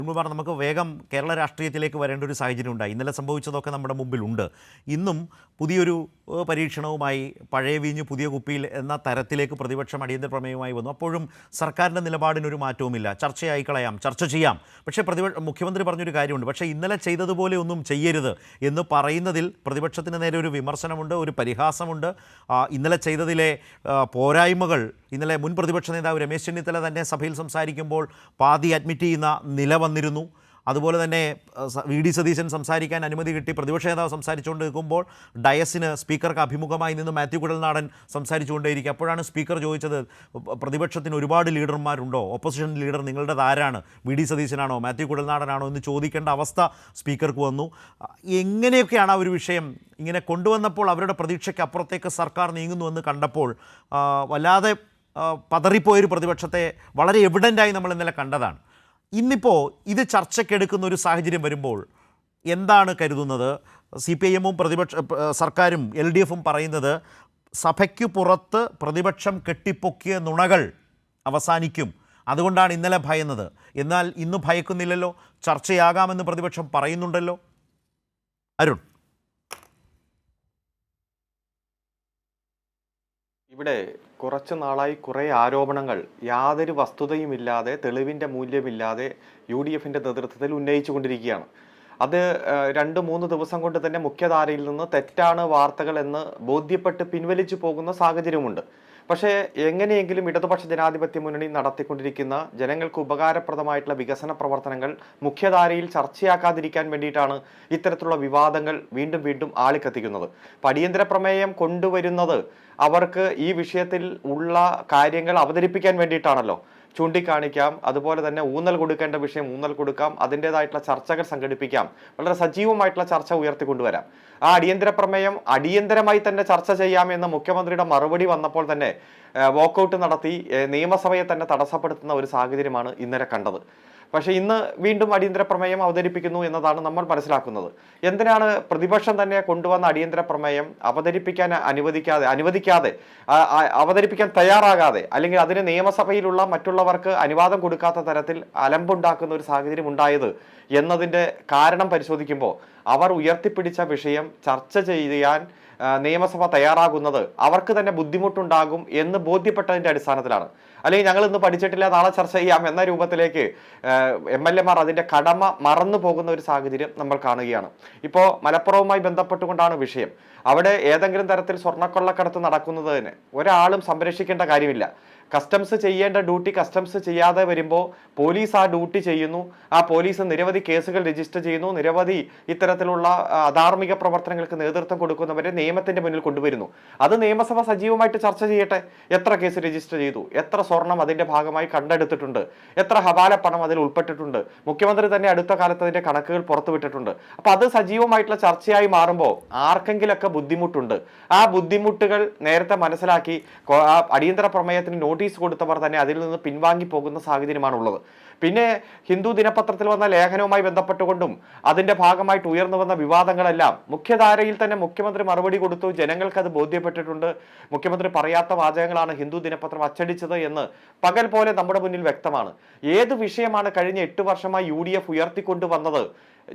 മുൻപ് നമുക്ക് വേഗം കേരള രാഷ്ട്രീയത്തിലേക്ക് വരേണ്ട ഒരു സാഹചര്യം ഉണ്ടായി. ഇന്നലെ സംഭവിച്ചതൊക്കെ നമ്മുടെ മുമ്പിലുണ്ട്. ഇന്നും പുതിയൊരു പരീക്ഷണവുമായി പഴയ വീഞ്ഞ് പുതിയ കുപ്പിയിൽ എന്ന തരത്തിലേക്ക് പ്രതിപക്ഷം അടിയന്തര പ്രമേയവുമായി വന്നു. അപ്പോഴും സർക്കാരിൻ്റെ നിലപാടിനൊരു മാറ്റവുമില്ല. ചർച്ചയായി കളയാം, ചർച്ച ചെയ്യാം. പക്ഷേ മുഖ്യമന്ത്രി പറഞ്ഞൊരു കാര്യമുണ്ട്. പക്ഷേ ഇന്നലെ ചെയ്തതുപോലെ ഒന്നും ചെയ്യരുത് എന്ന് പറയുന്നതിൽ പ്രതിപക്ഷത്തിന് നേരെ ഒരു വിമർശനമുണ്ട്, ഒരു പരിഹാസമുണ്ട്. ഇന്നലെ ചെയ്തതിലെ പോരായ്മകൾ ഇന്നലെ മുൻ പ്രതിപക്ഷ നേതാവ് രമേശ് ചെന്നിത്തല തന്നെ സഭയിൽ സംസാരിക്കുമ്പോൾ പാതി അഡ്മിറ്റ് ചെയ്യുന്ന നില വന്നിരുന്നു. അതുപോലെ തന്നെ വി.ഡി. സതീശൻ സംസാരിക്കാൻ അനുമതി കിട്ടി. പ്രതിപക്ഷ നേതാവ് സംസാരിച്ചുകൊണ്ട് നിൽക്കുമ്പോൾ ഡയസിന് സ്പീക്കർക്ക് അഭിമുഖമായി നിന്ന് മാത്യു കുഴൽനാടൻ സംസാരിച്ചുകൊണ്ടേയിരിക്കും. അപ്പോഴാണ് സ്പീക്കർ ചോദിച്ചത്, പ്രതിപക്ഷത്തിന് ഒരുപാട് ലീഡർമാരുണ്ടോ, ഓപ്പോസിഷൻ ലീഡർ നിങ്ങളുടേത് ആരാണ്, വി.ഡി. സതീശനാണോ മാത്യു കുഴൽനാടനാണോ എന്ന് ചോദിക്കേണ്ട അവസ്ഥ സ്പീക്കർക്ക് വന്നു. എങ്ങനെയൊക്കെയാണ് ആ ഒരു വിഷയം ഇങ്ങനെ കൊണ്ടുവന്നപ്പോൾ അവരുടെ പ്രതീക്ഷയ്ക്ക് അപ്പുറത്തേക്ക് സർക്കാർ നീങ്ങുന്നുവെന്ന് കണ്ടപ്പോൾ വല്ലാതെ പതറിപ്പോയൊരു പ്രതിപക്ഷത്തെ വളരെ എവിഡൻ്റായി നമ്മൾ ഇന്നലെ കണ്ടതാണ്. ഇന്നിപ്പോൾ ഇത് ചർച്ചയ്ക്കെടുക്കുന്ന ഒരു സാഹചര്യം വരുമ്പോൾ എന്താണ് കരുതുന്നത്? CPIM-ഉം സർക്കാരും LDF-ഉം പറയുന്നത് സഭയ്ക്കു പുറത്ത് പ്രതിപക്ഷം കെട്ടിപ്പൊക്കിയ നുണകൾ അവസാനിക്കും, അതുകൊണ്ടാണ് ഇന്നലെ ഭയന്നത്. എന്നാൽ ഇന്ന് ഭയക്കുന്നില്ലല്ലോ, ചർച്ചയാകാമെന്ന് പ്രതിപക്ഷം പറയുന്നുണ്ടല്ലോ. അരുൺ, ഇവിടെ കുറച്ച് നാളായി കുറേ ആരോപണങ്ങൾ യാതൊരു വസ്തുതയുമില്ലാതെ, തെളിവിൻ്റെ മൂല്യമില്ലാതെ UDF-ൻ്റെ നേതൃത്വത്തിൽ ഉന്നയിച്ചുകൊണ്ടിരിക്കുകയാണ്. അത് 2-3 ദിവസം കൊണ്ട് തന്നെ മുഖ്യധാരയിൽ നിന്ന് തെറ്റാണ് വാർത്തകൾ എന്ന് ബോധ്യപ്പെട്ട് പിൻവലിച്ചു പോകുന്ന സാഹചര്യമുണ്ട്. പക്ഷേ എങ്ങനെയെങ്കിലും ഇടതുപക്ഷ ജനാധിപത്യ മുന്നണി നടത്തിക്കൊണ്ടിരിക്കുന്ന ജനങ്ങൾക്ക് ഉപകാരപ്രദമായിട്ടുള്ള വികസന പ്രവർത്തനങ്ങൾ മുഖ്യധാരയിൽ ചർച്ചയാക്കാതിരിക്കാൻ വേണ്ടിയിട്ടാണ് ഇത്തരത്തിലുള്ള വിവാദങ്ങൾ വീണ്ടും വീണ്ടും ആളിക്കത്തിക്കുന്നത്. അടിയന്തര പ്രമേയം കൊണ്ടുവരുന്നത് അവർക്ക് ഈ വിഷയത്തിൽ ഉള്ള കാര്യങ്ങൾ അവതരിപ്പിക്കാൻ വേണ്ടിയിട്ടാണല്ലോ. ചൂണ്ടിക്കാണിക്കാം, അതുപോലെ തന്നെ ഊന്നൽ കൊടുക്കേണ്ട വിഷയം ഊന്നൽ കൊടുക്കാം, അതിൻ്റെതായിട്ടുള്ള ചർച്ചകൾ സംഘടിപ്പിക്കാം, വളരെ സജീവമായിട്ടുള്ള ചർച്ച ഉയർത്തിക്കൊണ്ടുവരാം. ആ അടിയന്തര പ്രമേയം അടിയന്തരമായി തന്നെ ചർച്ച ചെയ്യാമെന്ന മുഖ്യമന്ത്രിയുടെ മറുപടി വന്നപ്പോൾ തന്നെ വാക്കൗട്ട് നടത്തി നിയമസഭയെ തന്നെ തടസ്സപ്പെടുത്തുന്ന ഒരു സാഹചര്യമാണ് ഇന്നലെ കണ്ടത്. പക്ഷേ ഇന്ന് വീണ്ടും അടിയന്തര പ്രമേയം അവതരിപ്പിക്കുന്നു എന്നതാണ് നമ്മൾ മനസ്സിലാക്കുന്നത്. എന്തിനാണ് പ്രതിപക്ഷം തന്നെ കൊണ്ടുവന്ന അടിയന്തര പ്രമേയം അവതരിപ്പിക്കാൻ അനുവദിക്കാതെ അവതരിപ്പിക്കാൻ തയ്യാറാകാതെ, അല്ലെങ്കിൽ അതിന് നിയമസഭയിലുള്ള മറ്റുള്ളവർക്ക് അനുവാദം കൊടുക്കാത്ത തരത്തിൽ അലമ്പുണ്ടാക്കുന്ന ഒരു സാഹചര്യം ഉണ്ടായത് എന്നതിൻ്റെ കാരണം പരിശോധിക്കുമ്പോൾ അവർ ഉയർത്തിപ്പിടിച്ച വിഷയം ചർച്ച ചെയ്യാൻ നിയമസഭ തയ്യാറാകുന്നത് അവർക്ക് തന്നെ ബുദ്ധിമുട്ടുണ്ടാകും എന്ന് ബോധ്യപ്പെട്ടതിൻ്റെ അടിസ്ഥാനത്തിലാണ്. അല്ലെങ്കിൽ ഞങ്ങൾ ഇന്ന് പഠിച്ചിട്ടില്ല, നാളെ ചർച്ച ചെയ്യാം എന്ന രൂപത്തിലേക്ക് MLA-മാർ അതിൻ്റെ കടമ മറന്നു പോകുന്ന ഒരു സാഹചര്യം നമ്മൾ കാണുകയാണ്. ഇപ്പോൾ മലപ്പുറവുമായി ബന്ധപ്പെട്ടുകൊണ്ടാണ് വിഷയം. അവിടെ ഏതെങ്കിലും തരത്തിൽ സ്വർണ്ണക്കൊള്ളക്കടത്ത് നടക്കുന്നതിന് ഒരാളും സംരക്ഷിക്കേണ്ട കാര്യമില്ല. കസ്റ്റംസ് ചെയ്യേണ്ട ഡ്യൂട്ടി കസ്റ്റംസ് ചെയ്യാതെ വരുമ്പോൾ പോലീസ് ആ ഡ്യൂട്ടി ചെയ്യുന്നു. ആ പോലീസ് നിരവധി കേസുകൾ രജിസ്റ്റർ ചെയ്യുന്നു, നിരവധി ഇത്തരത്തിലുള്ള അധാർമിക പ്രവർത്തനങ്ങൾക്ക് നേതൃത്വം കൊടുക്കുന്നവരെ നിയമത്തിന്റെ മുന്നിൽ കൊണ്ടുവരുന്നു. അത് നിയമസഭ സജീവമായിട്ട് ചർച്ച ചെയ്യട്ടെ. എത്ര കേസ് രജിസ്റ്റർ ചെയ്തു, എത്ര സ്വർണം അതിന്റെ ഭാഗമായി കണ്ടെടുത്തിട്ടുണ്ട്, എത്ര ഹവാല പണം അതിൽ ഉൾപ്പെട്ടിട്ടുണ്ട്, മുഖ്യമന്ത്രി തന്നെ അടുത്ത കാലത്ത് അതിന്റെ കണക്കുകൾ പുറത്തുവിട്ടിട്ടുണ്ട്. അപ്പൊ അത് സജീവമായിട്ടുള്ള ചർച്ചയായി മാറുമ്പോൾ ആർക്കെങ്കിലൊക്കെ ബുദ്ധിമുട്ടുണ്ട്. ആ ബുദ്ധിമുട്ടുകൾ നേരത്തെ മനസ്സിലാക്കി അടിയന്തര പ്രമേയത്തിന് നോട്ടീസ് കൊടുത്തവർ തന്നെ അതിൽ നിന്ന് പിൻവാങ്ങി പോകുന്ന സാഹചര്യമാണുള്ളത്. പിന്നെ ഹിന്ദു ദിനപത്രത്തിൽ വന്ന ലേഖനവുമായി ബന്ധപ്പെട്ടുകൊണ്ടും അതിന്റെ ഭാഗമായിട്ട് ഉയർന്നു വന്ന വിവാദങ്ങളെല്ലാം മുഖ്യധാരയിൽ തന്നെ മുഖ്യമന്ത്രി മറുപടി കൊടുത്തു. ജനങ്ങൾക്ക് അത് ബോധ്യപ്പെട്ടിട്ടുണ്ട്. മുഖ്യമന്ത്രി പറയാത്ത വാചകങ്ങളാണ് ഹിന്ദു ദിനപത്രം അച്ചടിച്ചത് എന്ന് പകൽ പോലെ നമ്മുടെ മുന്നിൽ വ്യക്തമാണ്. ഏത് വിഷയമാണ് കഴിഞ്ഞ 8 വർഷമായി UDF ഉയർത്തിക്കൊണ്ടുവന്നത്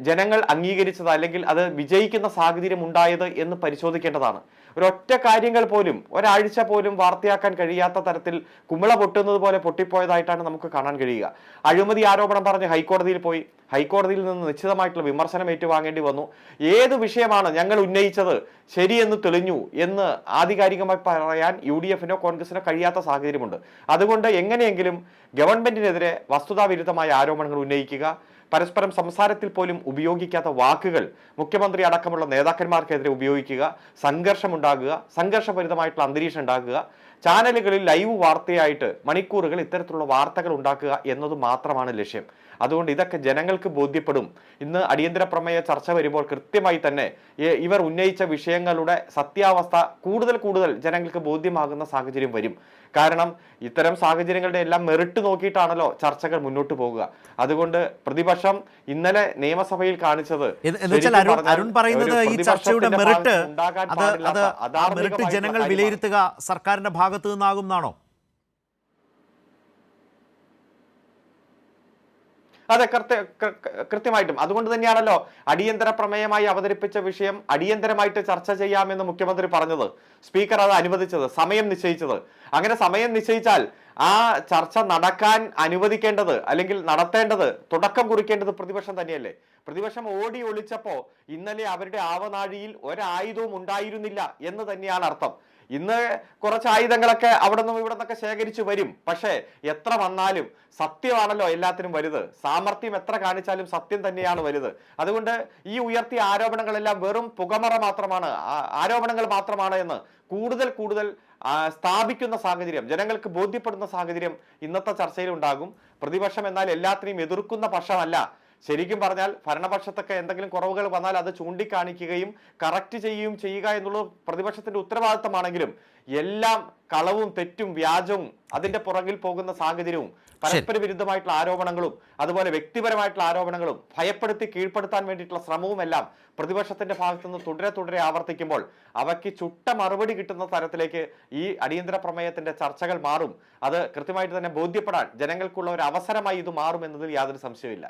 ജനങ്ങൾ അംഗീകരിച്ചത്, അല്ലെങ്കിൽ അത് വിജയിക്കുന്ന സാഹചര്യം ഉണ്ടായത് എന്ന് പരിശോധിക്കേണ്ടതാണ്. ഒരൊറ്റ കാര്യങ്ങൾ പോലും ഒരാഴ്ച പോലും വാർത്തയാക്കാൻ കഴിയാത്ത തരത്തിൽ കുമിള പൊട്ടുന്നത് പോലെ പൊട്ടിപ്പോയതായിട്ടാണ് നമുക്ക് കാണാൻ കഴിയുക. അഴിമതി ആരോപണം പറഞ്ഞ് ഹൈക്കോടതിയിൽ പോയി, ഹൈക്കോടതിയിൽ നിന്ന് നിശ്ചിതമായിട്ടുള്ള വിമർശനം ഏറ്റുവാങ്ങേണ്ടി വന്നു. ഏത് വിഷയമാണ് ഞങ്ങൾ ഉന്നയിച്ചത് ശരിയെന്ന് തെളിഞ്ഞു എന്ന് ആധികാരികമായി പറയാൻ UDF-നോ കോൺഗ്രസിനോ കഴിയാത്ത സാഹചര്യമുണ്ട്. അതുകൊണ്ട് എങ്ങനെയെങ്കിലും ഗവൺമെന്റിനെതിരെ വസ്തുതാവിരുദ്ധമായ ആരോപണങ്ങൾ ഉന്നയിക്കുക, പരസ്പരം സംസാരത്തിൽ പോലും ഉപയോഗിക്കാത്ത വാക്കുകൾ മുഖ്യമന്ത്രി അടക്കമുള്ള നേതാക്കന്മാർക്കെതിരെ ഉപയോഗിക്കുക, സംഘർഷമുണ്ടാകുക, സംഘർഷഭരിതമായിട്ടുള്ള അന്തരീക്ഷം ഉണ്ടാക്കുക, ചാനലുകളിൽ ലൈവ് വാർത്തയായിട്ട് മണിക്കൂറുകൾ ഇത്തരത്തിലുള്ള വാർത്തകൾ ഉണ്ടാക്കുക എന്നത് മാത്രമാണ് ലക്ഷ്യം. അതുകൊണ്ട് ഇതൊക്കെ ജനങ്ങൾക്ക് ബോധ്യപ്പെടും. ഇന്ന് അടിയന്തര പ്രമേയ ചർച്ച വരുമ്പോൾ കൃത്യമായി തന്നെ ഇവർ ഉന്നയിച്ച വിഷയങ്ങളുടെ സത്യാവസ്ഥ കൂടുതൽ ജനങ്ങൾക്ക് ബോധ്യമാകുന്ന സാഹചര്യം വരും. കാരണം ഇത്തരം സാഹചര്യങ്ങളുടെ എല്ലാം മെറിറ്റ് നോക്കിയിട്ടാണല്ലോ ചർച്ചകൾ മുന്നോട്ട് പോകുക. അതുകൊണ്ട് പ്രതിപക്ഷം ഇന്നലെ നിയമസഭയിൽ കാണിച്ചത് അരുൺ പറയുന്നത് ഈ ചർച്ചയുടെ മെറിറ്റ് ജനങ്ങൾ വിലയിരുത്തുക സർക്കാരിന്റെ ഭാഗത്തു നിന്നാകും എന്നാണോ? അതെ, കൃത്യമായിട്ടും. അതുകൊണ്ട് തന്നെയാണല്ലോ അടിയന്തര പ്രമേയമായി അവതരിപ്പിച്ച വിഷയം അടിയന്തരമായിട്ട് ചർച്ച ചെയ്യാമെന്ന് മുഖ്യമന്ത്രി പറഞ്ഞത്. സ്പീക്കർ അത് അനുവദിച്ചത്, സമയം നിശ്ചയിച്ചത്. അങ്ങനെ സമയം നിശ്ചയിച്ചാൽ ആ ചർച്ച നടക്കാൻ അനുവദിക്കേണ്ടത് അല്ലെങ്കിൽ നടത്തേണ്ടത്, തുടക്കം കുറിക്കേണ്ടത് പ്രതിപക്ഷം തന്നെയല്ലേ? പ്രതിപക്ഷം ഓടി ഒളിച്ചപ്പോ ഇന്നലെ അവരുടെ ആവനാഴിയിൽ ഒരായുധവും ഉണ്ടായിരുന്നില്ല എന്ന് തന്നെയാണ് അർത്ഥം. ഇന്ന് കുറച്ച് ആയുധങ്ങളൊക്കെ അവിടെ നിന്നും ഇവിടെ നിന്നൊക്കെ ശേഖരിച്ചു വരും. പക്ഷേ എത്ര വന്നാലും സത്യമാണല്ലോ എല്ലാത്തിനും വലുത്. സാമർത്ഥ്യം എത്ര കാണിച്ചാലും സത്യം തന്നെയാണ് വലുത്. അതുകൊണ്ട് ഈ ഉയർത്തിയ ആരോപണങ്ങളെല്ലാം വെറും പുകമറ മാത്രമാണ്, ആരോപണങ്ങൾ മാത്രമാണ് എന്ന് കൂടുതൽ കൂടുതൽ സ്ഥാപിക്കുന്ന സാഹചര്യം, ജനങ്ങൾക്ക് ബോധ്യപ്പെടുന്ന സാഹചര്യം ഇന്നത്തെ ചർച്ചയിൽ ഉണ്ടാകും. പ്രതിപക്ഷം എന്നാൽ എല്ലാത്തിനെയും എതിർക്കുന്ന പക്ഷമല്ല. ശരിക്കും പറഞ്ഞാൽ ഭരണപക്ഷത്തൊക്കെ എന്തെങ്കിലും കുറവുകൾ വന്നാൽ അത് ചൂണ്ടിക്കാണിക്കുകയും കറക്റ്റ് ചെയ്യുകയും ചെയ്യുക എന്നുള്ളത് പ്രതിപക്ഷത്തിന്റെ ഉത്തരവാദിത്തമാണെങ്കിലും എല്ലാം കളവും തെറ്റും വ്യാജവും അതിന്റെ പുറകിൽ പോകുന്ന സാഹചര്യവും പരസ്പര വിരുദ്ധമായിട്ടുള്ള ആരോപണങ്ങളും അതുപോലെ വ്യക്തിപരമായിട്ടുള്ള ആരോപണങ്ങളും ഭയപ്പെടുത്തി കീഴ്പ്പെടുത്താൻ വേണ്ടിയിട്ടുള്ള ശ്രമവും എല്ലാം പ്രതിപക്ഷത്തിന്റെ ഭാഗത്തുനിന്ന് തുടരെ ആവർത്തിക്കുമ്പോൾ അവയ്ക്ക് ചുട്ട മറുപടി കിട്ടുന്ന തരത്തിലേക്ക് ഈ അടിയന്തര പ്രമേയത്തിന്റെ ചർച്ചകൾ മാറും. അത് കൃത്യമായിട്ട് തന്നെ ബോധ്യപ്പെടാൻ ജനങ്ങൾക്കുള്ള ഒരു അവസരമായി ഇത് മാറും എന്നതിൽ യാതൊരു സംശയമില്ല.